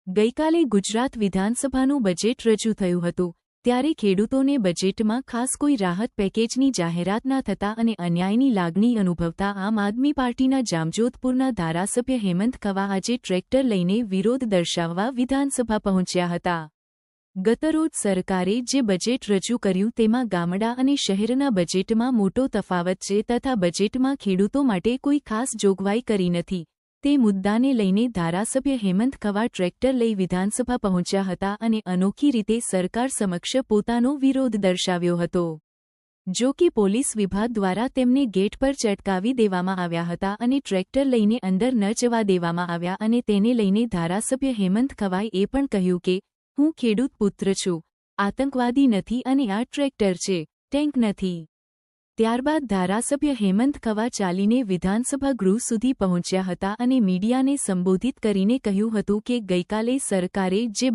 ગઈકાલે ગુજરાત વિધાનસભાનું બજેટ રજૂ થયું હતું, ત્યારે ખેડૂતોને બજેટમાં ખાસ કોઈ રાહત પેકેજની જાહેરાત ના થતાં અને અન્યાયની લાગણી અનુભવતા આમ આદમી પાર્ટીના જામજોધપુરના ધારાસભ્ય હેમંત ખવા આજે ટ્રેક્ટર લઈને વિરોધ દર્શાવવા વિધાનસભા પહોંચ્યા હતા. ગતરોજ સરકારે જે બજેટ રજૂ કર્યું તેમાં ગામડા અને શહેરના બજેટમાં મોટો તફાવત છે તથા બજેટમાં ખેડૂતો માટે કોઈ ખાસ જોગવાઈ કરી નથી. તે મુદ્દાને લઈને ધારાસભ્ય હેમંત ખવા ટ્રેક્ટર લઈ વિધાનસભા પહોંચ્યા હતા અને અનોખી રીતે સરકાર સમક્ષ પોતાનો વિરોધ દર્શાવ્યો હતો. જો કે પોલીસ વિભાગ દ્વારા તેમને ગેટ પર ચટકાવી દેવામાં આવ્યા હતા અને ટ્રેક્ટર લઈને અંદર ન જવા દેવામાં આવ્યા અને તેને લઈને ધારાસભ્ય હેમંત ખવાએ એ પણ કહ્યું કે હું ખેડૂત પુત્ર છું, આતંકવાદી નથી અને આ ટ્રેક્ટર છે, ટેન્ક નથી. ત્યારબાદ ધારાસભ્ય હેમંત ખવા ચાલીને વિધાનસભા ગૃહ સુધી પહોંચ્યા હતા અને મીડિયાને સંબોધિત કરીને કહ્યું હતું કે ગઈકાલે સરકારે જે